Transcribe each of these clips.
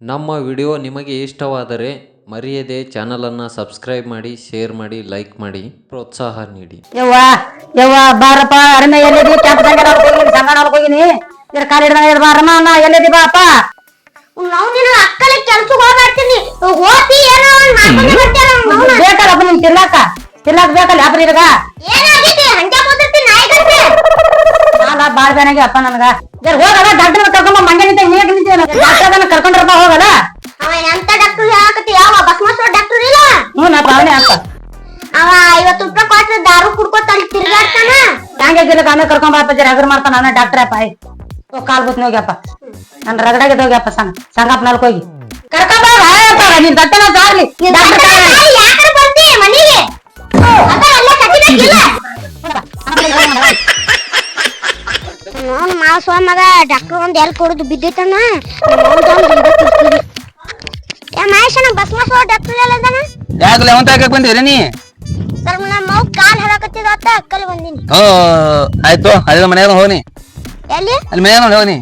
ನಮ್ಮ ವಿಡಿಯೋ ನಿಮಗೆ ಇಷ್ಟವಾದರೆ ಮರೆಯದೆ ಚಾನಲನ್ನು ಸಬ್ಸ್ಕ್ರೈಬ್ ಮಾಡಿ, ಶೇರ್ ಮಾಡಿ, ಲೈಕ್ ಮಾಡಿ, ಪ್ರೋತ್ಸಾಹ ನೀಡಿ. ಯವ್ವ ಬಾರಪ್ಪ ಅರಮೆ ಎಲ್ಲಿದಿ? ಕ್ಯಾಂಪ್ ಸಂಗಣ ಹೋಗಿನಿ ಇದ್ರ ಕಾಲ ಹಿಡ್ದ ಬಾರಮ್ಮ ಅಣ್ಣ ಎಲ್ಲಿದಿ ಬಾ ಅಪ್ಪ. ನಾವು ನಿನ್ನ ಅಕ್ಕಲ ಕೆಲಸ ಹೋಗ್ಬರ್ತೀನಿ ಹೋತಿ ಏನೋ ಮಾಡ್ಕೊಂಡು ಬರ್ತೀರ ಬೇಕಲ್ಲಪ್ಪ ನಿನ್ ತಿರ್ಲಾಕ ಬೇಕಲ್ಲ ಅಪ್ಪ ನಿನಗ ಏನಾಗಿದೆ ಹಂಗ ಕೂತಿರ್ತೀನಿ ನಾಯಿಗಂತೆ ನಾಲ ಬಾಳ್ ಬೇನಾಗಿ ಅಪ್ಪ ನನಗ ಹೋಗಲ್ಲ ಡಾಕ್ಟರ್ ಕರ್ಕೊಂಡ್ ಮಂಡ್ಯ ನಿಂತ ನೀಕ್ ನಿಂತ ಡಾಕ್ಟರ್ ಕರ್ಕೊಂಡ್ರಪ್ಪ ಹೋಗಲ್ಲ. ಅವ ಎಂತ ಡಾಕ್ಟರ್ ಹೇಳಕತ್ತಿ ಯಾವ ಬಸವಣ್ಣ ಡಾಕ್ಟರ್ ಇಲ್ಲ ನಪ್ಪ ಅವನೇ ಅಪ್ಪ. ಅವ 50 ರೂಪಾಯಿ ಕೊಟ್ರೆ ದಾರು ಕುಡ್ಕೋತ ಅಲ್ಲಿ ತಿರ್ಗಾಡ್ತಾನ ಹಂಗೆ ಗಿಲ್ಲಕ ಆಮೇಲೆ ಕರ್ಕೊಂಡ್ ಬಾಪ ಹಗರ್ ಮಾಡ್ತಾನ ಅವನೇ ಡಾಕ್ಟರ್ ಅಪ್ಪ. ಕಾಲ್ ಬೂತ್ ಹೋಗ್ಯಪ್ಪ ನನ್ ರಗಡಾಗಿದ್ ಹೋಗ್ಯಪ್ಪ ಸಂಗಪ್ಪ ನಾಲ್ಕು ಹೋಗಿ ಕರ್ಕೊಂಡ್ ಬಾಪ ನೀನ್ ದತ್ತನ ಸಾರ್ಲಿ ಯಾಕಂದ್ರೆ ಬರ್ತಿ ಮನೆಗೆ ಅದೆಲ್ಲ ಕಟ್ಟಿಬೇಕಿಲ್ಲ ಮಾವ ಮಗ ಡಾಕ್ಟರ್ ಒಂದ್ ಎಲ್ ಕೊಡುದು ಬಿದ್ದೈತನ ಮಹೇಶನ ಬಸ್ಮಾಸ್ ಡಾಕ್ಟರ್ ಎಲ್ಲ ಯಾಕಲೆ ಅವಂತ ಹಾಕಕ್ ಬಂದಿರಿ ನೀ? ಸರ್ ನಮ್ಮ ಮೌ ಕಾಲ್ ಹರಕತ್ತಿದ ಅಂತ ಅಕ್ಕಲ್ಲಿ ಬಂದಿನಿ. ಓ ಆಯ್ತು ಅದೇ ಮನ್ಯಾಗ ಹೋಗಿ ಎಲ್ಲಿ ಅಲ್ಲಿ ಮನ್ಯಾಗ ಹೋಗಿ.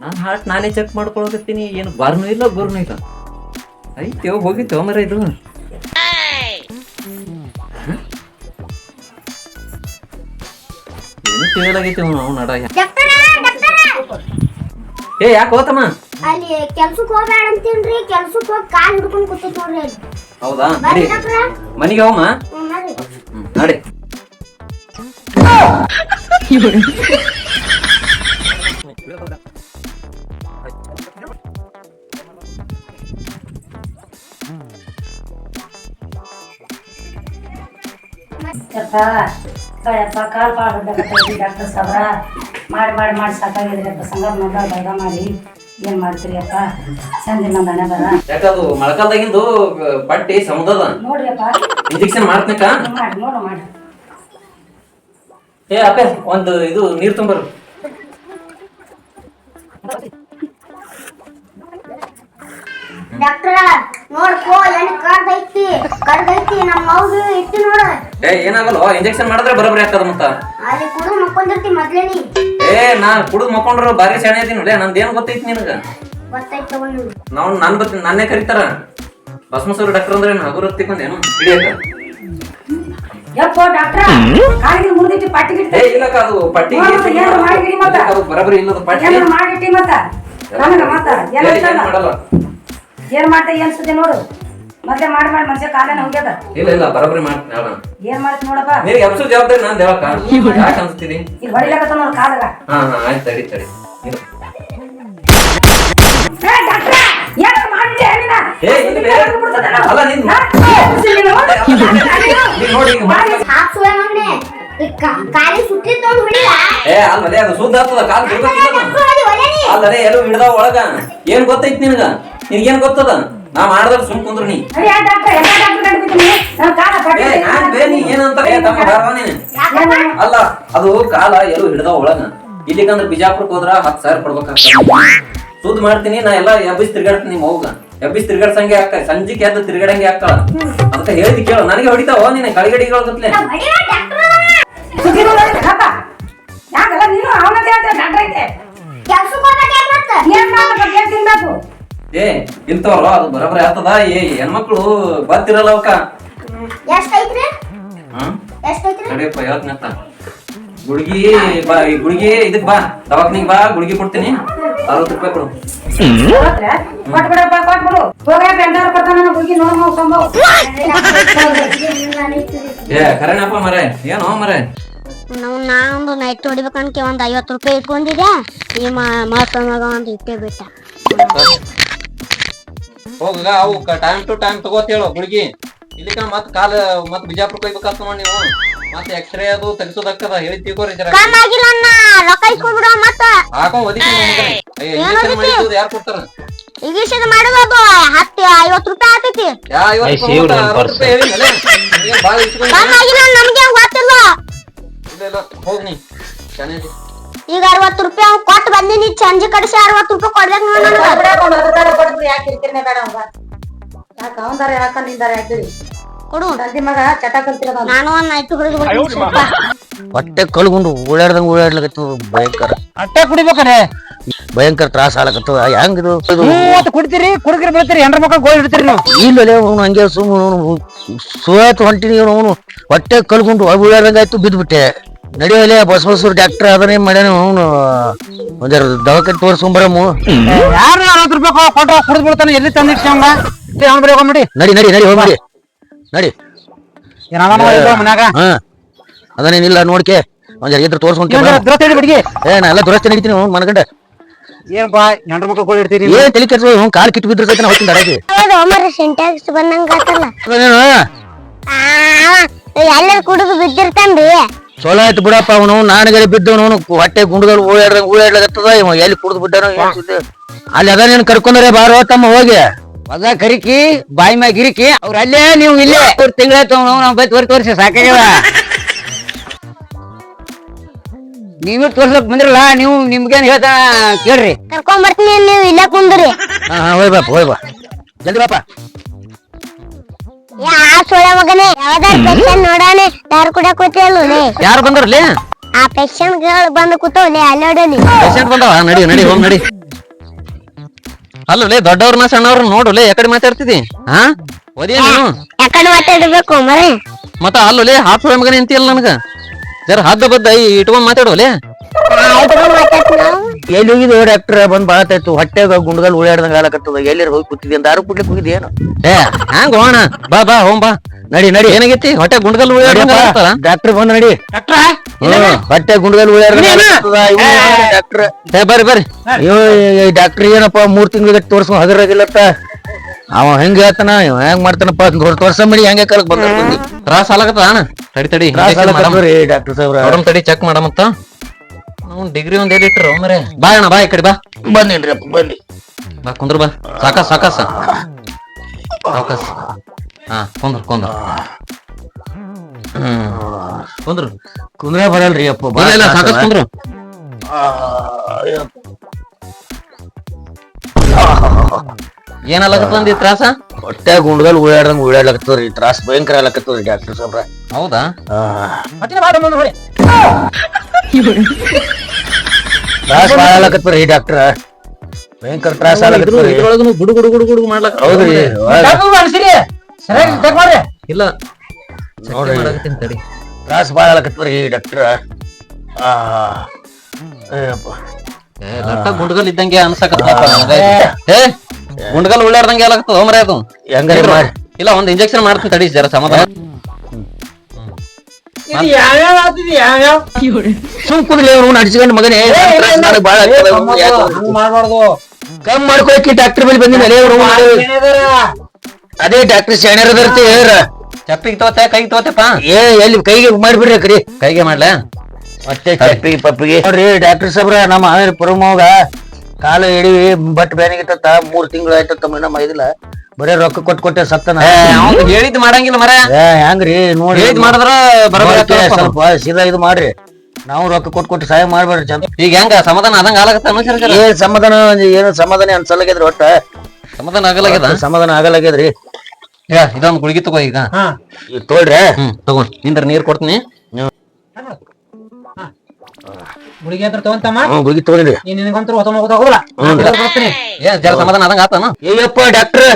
ನಾನು ಹಾರ್ಟ್ ನಾನೇ ಚೆಕ್ ಮಾಡ್ಕೊಳಕತ್ತೀನಿ. ಏನು ಬಾರ್ನು ಇಲ್ಲ ಗುರ್ನು ಇಲ್ಲ. ಐತೆ ಹೋಗಿತ್ತು ಮರ ಇದು. ಏನು ತಿಳಿಯಲಾಗೈತಿ ನಾವು ನಡ. ಏ ಯಾಕೆ ಹೋತಮ್ಮ? ಅಲ್ಲಿ ಕೆಲ್ಸಕ್ಕೆ ಹೋಗ್ಬೇಡ ಅಂತೀನ್ರಿ. ಕೆಲ್ಸಕ್ಕೆ ಹೋಗಿ ಕಾಲ್ ಹಿಡ್ಕೊಂಡ್ ಕೂತೈತಿ ನೋಡ್ರಿ ಅಲ್ಲಿ. ಹೌದಾ ನಡಿ ಮನಿಗೆ ಹೋಗಮ್ಮ. ನಡಿ ಕಾಲ್ ಡಾಕ್ಟರ್ ಸಾಬ್ರ ಮಾಡಿ ಮಾಡಿ ಮಾಡಿ ಸಾಕಾಗಿದ್ರಿಪ್ಪ. ಸಂಗಪ್ ಮೊದಲ ಬೈದ ಮಾಡಿ ಏನ್ ಮಾಡ್ತೀರಿ ಅಪ್ಪ ಸಂಜೆ ನಮ್ಮ ಮನೆ ಬರ ಯಾಕದು ಮಳಕಾಲ್ದಾಗಿಂದು ಪಟ್ಟಿ ಸಮುದ್ರದ ನೋಡ್ರಿಯಪ್ಪ ಇಂಜೆಕ್ಷನ್ ಮಾಡ್ತನಕ ಮಾಡಿ ನೋಡು ಮಾಡಿ. ಏ ಅಪ್ಪೆ ಒಂದು ಇದು ನೀರ್ ತುಂಬರು. ಡಾಕ್ಟರ್ ನೋಡ್ಕೋ ಏನ್ ಕಡ್ದೈತಿ ನಮ್ಮ ಮೌದು ಇಟ್ಟು ನೋಡ. ಏ ಏನಾಗಲ್ಲ ಇಂಜೆಕ್ಷನ್ ಮಾಡಿದ್ರೆ ಬರೋಬ್ಬರಿ ಆಗ್ತದ ಮತ್ತ. ಅಲ್ಲಿ ಕುಡು ಮಕ್ಕೊಂಡಿರ್ತಿ ಮೊದ್ಲೇ ನೀ. ಏ ನಾ ಕುಡಿದ್ ಮಕ್ಕೊಂಡ್ರು ಬಾರಿ ಶಾಣೆ ಅದೀನಿ ನೋಡ್ಲೆ. ನಂದೇನ್ ಗೊತ್ತೈತಿ ನಿನಗ? ಗೊತ್ತಾಯ್ತು ತಗೊಂಡು ನಾವು ನನ್ನೇ ಕರೀತಾರ ಬಸವಸೂರು ಡಾಕ್ಟರ್ ಅಂದ್ರೆ ಹಗುರ ತಿಕ್ಕೊಂಡೇನು ಹಿಡಿಯಕ. ಯಪ್ಪ ಡಾಕ್ಟರ್ ಕಾಲಿಗೆ ಮುರಿದಿಟ್ಟು ಪಟ್ಟಿ ಏ ಇಲ್ಲಕ ಅದು ಪಟ್ಟಿ ಅದು ಬರೋಬ್ಬರಿ ಇಲ್ಲದ ಪಟ್ಟಿ ಮಾಡಿಟ್ಟಿ ಮತ್ತ ನನಗ ಮತ್ತ ಏನ್ ಮಾಡಲ್ಲ. ಏನ್ ಮಾಡ್ತಾ ಏನ್ ಸುದ್ದಿ ನೋಡು ಮತ್ತೆ ಮಾಡಿ ಮಾಡಿ ಮನುಷ್ಯ ಕಾಲೇನ ಹೋಗ್ಯದ. ಇಲ್ಲ ಬರೋಬ್ಬರಿ ಮಾಡ್ತೀನಿ. ಏನ್ ಮಾಡ್ತಿ ನೋಡಪ್ಪ ನಿನಗೆ ಎಬ್ಸು ಜವಾಬ್ದಾರಿ ನಾನ್ ದೇವಕ್ಕ ಯಾಕೆ ಅನ್ಸ್ತೀನಿ. ಇಲ್ಲಿ ಹೊಡಿಲಕತ್ತ ನೋಡ್ ಕಾಲಾಗ. ಹಾ ಆಯ್ತು ತಡಿ ತಡಿ. ಕಾಲಿ ಸುಟ್ಟಿ ತಗೊಂಡು ಹೊಡಿಲ್ಲ. ಏ ಅಲ್ಲದೆ ಅದು ಸುದ್ದ ಆಗ್ತದ ಕಾಲ್ ಅಲ್ಲದೆ ಎಲ್ಲೂ ಹಿಡ್ದಾವ ಒಳಗ. ಏನ್ ಗೊತ್ತೈತಿ ನಿನಗ? ನಿನ್ಗೇನ್ ಗೊತ್ತದ? ನಾ ಮಾಡ್ದಾಗ ಸುಮ್ ಕುಂದ್ರು ನೀ ಏನಂತ ಅಲ್ಲ ಅದು ಕಾಲ ಎಲ್ಲೂ ಹಿಡ್ದಾವ ಒಳಗ. ಇಲ್ಲಿಕಂದ್ರ ಬಿಜಾಪುರಕ್ಕೆ ಹೋದ್ರ 10,000 ಕೊಡ್ಬೇಕಾಗ್ತದ. ಸುದ್ ಮಾಡ್ತೀನಿ ನಾ ಎಲ್ಲಾ ಎಬ್ಬಿಸ್ ತಿರ್ಗಾಡ್ತೀನಿ. ಮೌಗ ಎಬ್ಬಿಸ್ ತಿರ್ಗಾಡ್ಸಂಗೆ ಆಗ್ತಾವ. ಸಂಜಿಕ್ ಎದ್ದು ತಿರ್ಗಾಡಂಗೆ ಆಗ್ತಾಳ. ಅದಕ್ಕೆ ಹೇಳ್ತಿ ಕೇಳು. ನನಗೆ ಹೊಡಿತಾವ ನೀನ್ ಕಳಿಗಡಿಗಳ ಗತ್ಲೆ. ಏ ಇಂತವ್ರು ಅದು ಬರೋಬ್ಬರಿ ಆಗ್ತದ. ಏ ಹೆಣ್ಮಕ್ಳು ಬರ್ತಿರಲ್ಲ ಅವಕ್ಕ. ಎಷ್ಟೈತ್ರಿ ನಡಿಯಪ್ಪ ಹೇಳ್ತೀನಂತ. ಗುಡ್ಗಿ ಬಾ ಈ ಗುಡ್ಗಿ ಇದಕ್ ಬಾ ದವಾಖಾನಿಗ್ ಬಾ. ಗುಡ್ಗಿ ಕೊಡ್ತೀನಿ 60 ರೂಪಾಯಿ ಕೊಡು. ಏ ಕರೆನಪ್ಪ ಮರೆ ಏನೋ ಮರೆ. ನಾವೊಂದು ನೈಟ್ ಹೊಡಿಬೇಕಂತ ಒಂದ್ 50 ರೂಪಾಯಿ ಇಟ್ಕೊಂಡಿದ್ಯಾ. ಈ ಮಗ ಒಂದ್ ಇಟ್ಟೆ ಬಿಟ್ಟ. ಹೋಗ ಅವು ಟೈಮ್ ಟು ಟೈಮ್ ತಗೋತ ಹೇಳು ಗುಡ್ಗಿ. ಇಲ್ಲಿಕ ಮತ್ ಕಾಲ ಮತ್ ಬಿಜಾಪುರಕ್ಕೆ ಹೋಗ್ಬೇಕಾಗ್ತ ನೋಡಿ ನೀವು. ಮತ್ತೆ ಎಕ್ಸ್ರೇ ಅದು ತೆಗಿಸೋದಕ್ಕದ ಹೇಳಿ ತಿಳ್ಕೋರಿ ಜರ. ರೊಕ್ಕ ಇಸ್ಕೊಂಡ್ಬಿಡ ಮತ್ತ ಹಾಕೋ ಒದಿತೀನಿ ಇಂಜೆಕ್ಷನ್ ಮಾಡಿದ್ದು ಯಾರು ಕೊಡ್ತಾರ? ಇಂಜೆಕ್ಷನ್ ಮಾಡೋದು 50 ರೂಪಾಯಿ ಆಗ್ತೈತಿ. 60 ರೂಪಾಯಿ ಹೇಳಿನಲ್ಲ ಬಾಳ ಇಸ್ಕೊಂಡು ನಮ್ಗೆ ಗೊತ್ತಿಲ್ಲ. ಇಲ್ಲ ಹೋಗ್ ನೀ ಚೆನ್ನಾಗಿ. ಈಗ 60 ರೂಪಾಯಿ ಅವ್ನು ಕೊಟ್ಟು ಬಂದಿನಿ. ಸಂಜೆ ಕಡಿಸಿ 60 ರೂಪಾಯಿ ಕೊಡ್ಬೇಕು ನೋಡ. ಯಾಕೆ ಅವಂದಾರೆ ಹಾಕೊಂಡಿದ್ದಾರೆ ಹಾಕಿರಿ ಕೊಡು ತಂದಿ ಮಗ ಚಟ ಕಲ್ತಿರೋದು. ನಾನು ಒಂದ್ ನೈಟ್ ಹೊಡೆದು ಹೊಟ್ಟೆ ಕಳ್ಕೊಂಡು ಓಡಾಡ್ಲಕತ್ತು ಭಯಂಕರ ಅಟ್ಟೆ ಕುಡಿಬೇಕರೆ ಭಯಂಕರ ತ್ರಾಸ ಆಗ್ಲಕತ್ತು ಹೆಂಗಿದು ಮೂವತ್ತು ಕುಡಿತೀರಿ ಕುಡುಕರಿ ಬೀಳ್ತೀರಿ ಹೆಂಡ್ರ ಮಕ್ಕಳು ಗೋಳ್ ಇಡ್ತೀರಿ ನೀವು ಇಲ್ಲಲೇ ಅವನು ಹಂಗೆ ಸುವಾತ್ ಹೊಂಟಿನಿ ಅವನು ಹೊಟ್ಟೆ ಕಳ್ಕೊಂಡು ಓಡಾಡ್ದಂಗಾಯ್ತು ಬಿದ್ಬಿಟ್ಟೆ ನಡಿಯಲೇ ಬಸವಸೂರ್ ಡಾಕ್ಟರ್ ಅದನ್ನೇ ಮಾಡ್ಯಾನ ಅವನು ಒಂದಾರ ದವಾಖಾನೆ ತೋರ್ಸ್ಕೊಂಬರಮ್ಮ ಯಾರು 40 ರೂಪಾಯಿ ಕೊಟ್ಟ ಕುಡಿದ್ ಬಿಡ್ತಾನೆ ಎಲ್ಲಿ ತಂದಿಟ್ಸಂಗ ಅವ್ನು ಬರೀ ಹೋಗ್ಬಿಡಿ ನಡಿ ನಡಿ ನಡಿ ಹೋಗ್ಬಿಡಿ ನಡಿ ಏನಾದ ಮನ್ಯಾಗ ಹಾ ಅದನ್ನೇನಿಲ್ಲ ನೋಡ್ಕೆ ಒಂದ್ ಇದ್ರ ತೋರ್ಸ್ಕೊಂತ ದುರಸ್ತಿ ಬಿಡಿಗೆ ನಾ ಎಲ್ಲ ದುರಸ್ತಿ ನಡಿತೀನಿ ಅವ್ನು ಮನ್ಗಂಡ ಏನಪ್ಪಾ ಹೆಂಡ್ರ ಮಕ್ಕಳು ಗೋಳ್ ಇಡ್ತೀರಿ ಏನ್ ತಲೆ ಕೆಡ್ಸ ಕಾಲ್ ಕಿತ್ತು ಬಿದ್ರ ಸಹಿತ ಹೋಗ್ತೀನಿ ಅಡಗಿ ಹೌದು ಒಮ್ಮರ ಸಿಂಟ್ಯಾಕ್ಸ್ ಬಂದಂಗ ಆತಲ್ಲ ಎಲ್ಲರೂ ಕುಡಿದು ಬಿದ್ದಿರ್ತಾನ್ರಿ ಸೊಲ ಆಯ್ತು ಬಿಡಪ್ಪ ಅವನು ನಾನಗಡೆ ಬಿದ್ದವನು ಹೊಟ್ಟೆ ಗುಂಡುಗಳು ಓಡಾಡ್ಲಾಗತ್ತದ ಇವ ಎಲ್ಲಿ ಕುಡಿದು ಬಿಟ್ಟಾನ ಅಲ್ಲಿ ಅದ ನೀನ್ ಕರ್ಕೊಂಡ್ರೆ ಬಾರೋ ತಮ್ಮ ಹೋಗಿ ಅದ ಕರಿಕಿ ಬಾಯಿ ಮ್ಯಾಗ ಗಿರಿಕಿ ಅವ್ರ ಅಲ್ಲೇ ನೀವು ಇಲ್ಲೇ ತಿಂಗಳಾಯ್ತು ನಾವು ಬೈತ್ ತೋರಿಸಿ ಸಾಕಾಗ್ಯದ ನೀವೇ ತೋರ್ಸಕ್ ಬಂದಿರಲ್ಲ ನೀವು ನಿಮ್ಗೇನ್ ಹೇಳ್ತಾ ಕೇಳ್ರಿ ಕರ್ಕೊಂಡ್ ಬರ್ತೀನಿ ನೀವು ಇಲ್ಲೇ ಕುಂದ್ರಿ ಹಾ ಹೋಯ್ ಬಾಪ ಹೋಯ್ ಬಾ ಜಲ್ದಿ ಬಾಪ ಯಾ ಸೊಳ್ಳೆ ಮಗನೇ ಯಾವ್ದಾರ ಪೇಷಂಟ್ ನೋಡಾನೆ ಯಾರು ಕೂಡ ಕೂತಿಯಲ್ಲೇ ಯಾರು ಬಂದ್ರಲ್ಲೇ ಆ ಪೇಷಂಟ್ ಗಳು ಬಂದು ಕೂತವ್ಲೆ ಅಲ್ಲೋಡಲಿ ಪೇಷಂಟ್ ಬಂದವ ನಡಿ ನಡಿ ಹೋಗ್ ನಡಿ ಅಲ್ಲೇ ದೊಡ್ಡವ್ರನ್ನ ಸಣ್ಣವ್ರನ್ನ ನೋಡುಲೇ ಯಾಕಡೆ ಮಾತಾಡ್ತಿದಿ ಹಾ ಓದಿ ನೀನು ಯಾಕಡೆ ಮಾತಾಡ್ಬೇಕು ಮರೆ ಮತ್ತ ಅಲ್ಲೇ ಹಾಫ್ ಮಗನ ಎಂತಿಯಲ್ಲ ನನಗ ಜರ ಹದ್ದ ಬದ್ದ ಇಟ್ಕೊಂಡ್ ಮಾತಾಡೋಲೆ ಎಲ್ಲಿ ಹೋಗಿದ್ದು ಡಾಕ್ಟರ್ ಬಂದ್ ಬಾಳತ್ತಾಯ್ತು ಹೊಟ್ಟೆಗ ಗುಂಡ್ಗಲ್ ಓಡಾಡ್ದಂಗ ಆಲಕತ್ತದ ಎಲ್ಲಿ ಹೋಗಿ ಕೂತಿದ್ದೆ ದಾರು ಕುಡ್ಲಿಕ್ಕೆ ಹೋಗಿದ್ದೆ ಏನು ಹ್ಯಾಂಗ ಹೋಣ ಬಾ ಬಾ ಹೋಮ್ ಬಾ ನಡಿ ನಡಿ ಏನಾಗೈತಿ ಹೊಟ್ಟೆ ಗುಂಡ್ಗಲ್ ಓಡಾಡ್ದಂಗ ಡಾಕ್ಟರ್ ಬಂದ್ ನಡಿ ಹೊಟ್ಟೆ ಗುಂಡ್ಗಲ್ ಡಾಕ್ಟರ್ ಬರ್ರಿ ಬರ್ರಿ ಡಾಕ್ಟರ್ ಏನಪ್ಪ 3 ತಿಂಗಳಿಗೆ ತೋರ್ಸ್ಕೊಂಡ್ ಹಗರಾಗಿಲ್ಲತ್ತ ಅವ ಹೆಂಗ ಹೇಳ್ತಾನ ಇವ ಹೆಂಗ್ ಮಾಡ್ತಾನಪ್ಪ ತೋರ್ಸ ಮಡಿ ಹೆಂಗ ಕಲಕ್ ಬಂದ ತ್ರಾಸ ಆಲಕತ್ತ ತಡಿ ತಡಿ ಡಾಕ್ಟರ್ ಸಾಹೇಬ್ರ ತಡಿ ಚೆಕ್ ಮಾಡಮತ್ತ ನಾವು ಡಿಗ್ರಿ ಒಂದ್ ಎಲ್ಲಿಟ್ರು ಮರೆ ಬಾ ಅಣ್ಣ ಬಾ ಈ ಕಡೆ ಬಾ ಬಂದೇನ್ರಿ ಅಪ್ಪ ಬನ್ನಿ ಬಾ ಕುಂದ್ರ ಬಾ ಸಾಕಾಸ್ ಸಾಕಾಸ ಸಾಕಾಸ್ ಹಾ ಕುಂದ್ರ ಕುಂದ್ರ ಕುಂದ್ರ ಕುಂದ್ರ ಬರಲ್ರಿ ಅಪ್ಪ ಇಲ್ಲ ಸಾಕಾಸ್ ಕುಂದ್ರ ಏನಲ್ಲಕತ್ತ ಅಂದಿ ತ್ರಾಸ ಹೊಟ್ಟೆ ಗುಂಡ್ಗಲ್ ಓಡಾಡ್ದಂಗ ಓಡಾಡ್ಲಕತ್ತದ್ರಿ ತ್ರಾಸ ಭಯಂಕರ ಆಗ್ಲಕತ್ತದ್ರಿ ಡಾಕ್ಟರ್ ಸಾಹೇಬ್ರ ಹೌದಾ ತ್ರಾಸ ಬಾಳ ಆಗ್ಲಕತ್ತದ್ರಿ ಡಾಕ್ಟರ್ ಭಯಂಕರ ತ್ರಾಸ ಆಗ್ಲಕತ್ತದ್ರಿ ಇದ್ರೊಳಗನು ಗುಡು ಗುಡು ಗುಡು ಗುಡು ಮಾಡ್ಲಕ ಹೌದ್ರಿ ಇಲ್ಲ ನೋಡ್ರಿ ತಡಿ ತ್ರಾಸ ಬಾಳ ಆಗ್ಲಕತ್ತದ್ರಿ ಡಾಕ್ಟರ್ ಗುಂಡ್ಗಲ್ ಇದ್ದಂಗೆ ಅನ್ಸಕತ್ತ ಗುಂಡ್ಗಲ್ ಉಳ್ಳಾಡ್ದಂಗೆ ಆಗ್ತದ ಮರ ಅದು ಹೆಂಗಾರಿ ಮಾಡಿ ಇಲ್ಲ ಒಂದ್ ಇಂಜೆಕ್ಷನ್ ಮಾಡ್ತೀನಿ ತಡಿ ಜರ ಸಮಾಧಾನ ಸುಮ್ ಕುದ್ಲಿ ನಡ್ಸ್ಕೊಂಡ್ ಮಗನೇ ಬಾಳ ಕಮ್ ಮಾಡ್ಕೊಳಕ್ಕೆ ಡಾಕ್ಟರ್ ಬಳಿ ಬಂದಿನ ಅದೇ ಡಾಕ್ಟರ್ ಶಾಣ್ಯರದರ್ತಿ ಹೇಳ್ರ ಚಪ್ಪಿಗೆ ತೋತೆ ಕೈಗೆ ತೋತೆಪ್ಪ ಎಲ್ಲಿ ಕೈಗೆ ಮಾಡ್ಬಿಡ್ರಿ ಕಡಿ ಕೈಗೆ ಮಾಡ್ಲ ಮತ್ತೆ ಚಪ್ಪಿಗೆ ಪಪ್ಪಿಗೆ ನೋಡ್ರಿ ಡಾಕ್ಟರ್ ಸಾಬ್ರ ನಮ್ಮ ಪರಮೋಗ ಕಾಲು ಎಡಿ ಬಟ್ ಬ್ಯಾನಿಗಿತ್ತ 3 ತಿಂಗಳು ಆಯ್ತತ್ತ ಮೈನ ಮೈದಿಲ್ಲ ಬರೇ ರೊಕ್ಕ ಕೊಟ್ಟೆ ಸತ್ತನ ಹೇಳಿದ್ ಮಾಡಂಗಿಲ್ಲ ಮರ ಹೆಂಗ್ರಿ ನೋಡಿ ಮಾಡಿದ್ರ ಸ್ವಲ್ಪ ಸೀದಾ ಇದು ಮಾಡ್ರಿ ನಾವು ರೊಕ್ಕ ಕೊಟ್ಟು ಸಹಾಯ ಮಾಡ್ಬೇಡ್ರಿ ಚಂದ ಈಗ ಹೆಂಗ ಸಮಾಧಾನ ಆದಂಗ ಆಗಲಕತ್ತ ಏನ್ ಸಮಾಧಾನ ಏನು ಸಮಾಧಾನ ಅನ್ಸಲಾಗ್ಯದ್ರಿ ಒಟ್ಟ ಸಮಾಧಾನ ಆಗಲಾಗ್ಯದ ಸಮಾಧಾನ ಆಗಲಾಗ್ಯದ್ರಿ ಇದೊಂದು ಗುಳಿಗೆ ತಗೋ ಈಗ ತೋಳ್ರಿ ತಗೋ ನಿಂದ್ರ ನೀರ್ ಕೊಡ್ತೀನಿ ಗುಳಿಗೆ ಹತ್ರ ತಗೊಂತಮ್ಮ ಗುಳಿಗೆ ತಗೊಂಡ್ರಿ ನಿನಗಂತೂ ಹೋಗಲ್ಲ ಜರ ಸಮಾಧಾನ ಆದಂಗ ಆತನ ಏಯಪ್ಪ ಡಾಕ್ಟರ್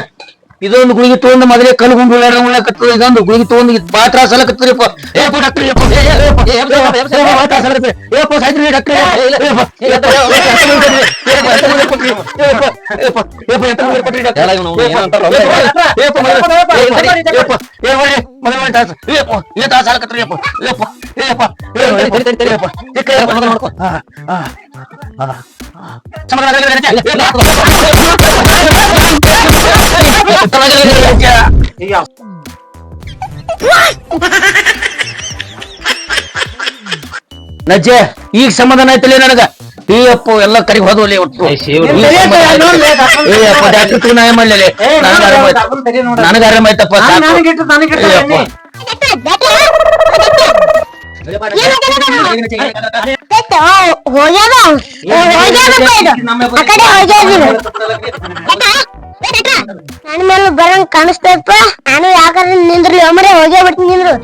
ಇದೊಂದು ಗುಳಿಗೆ ತಗೊಂಡು ಮೊದಲೇ ಕಲ್ಗೊಂಡು ಉಳ್ಳಾಕತ್ತದ ಇದೊಂದು ಗುಳಿಗೆ ತಗೊಂಡು ಬಾಳ ತ್ರಾಸ ಆಗಕತ್ತರಿಪ್ಪ ಏಪ್ಪ ಡಾಕ್ಟರ್ ಸಾಯ್ತ್ರಿ ಡಾಕ್ಟರ್ ನಜ್ಜೆ ಈಗ ಸಮಾಧಾನ ಆಯ್ತಲ್ಲ ನನಗ ಅಪ್ಪ ಎಲ್ಲ ಕರಿಗ್ ಹೋದ್ವಲ್ಲಿ ಒಟ್ಟು ಡಾಕ್ಟರ್ ನ್ಯಾಯ ಮಾಡ್ಲಿ ನನಗ ಆರಾಮಾಯ್ತಪ್ಪ ಹೋಗ್ಯಾದ ನನ್ನ ಮೇಲೆ ಬರಂಗ್ ಕಾಣಿಸ್ತಪ್ಪ ನಾನು ಯಾಕಂದ್ರೆ ನಿಂದ್ರಿ ಒಮ್ಮರೆ ಹೋಗೇ ಬಿಡ್ತೀನಿ ನಿಂದ್ರು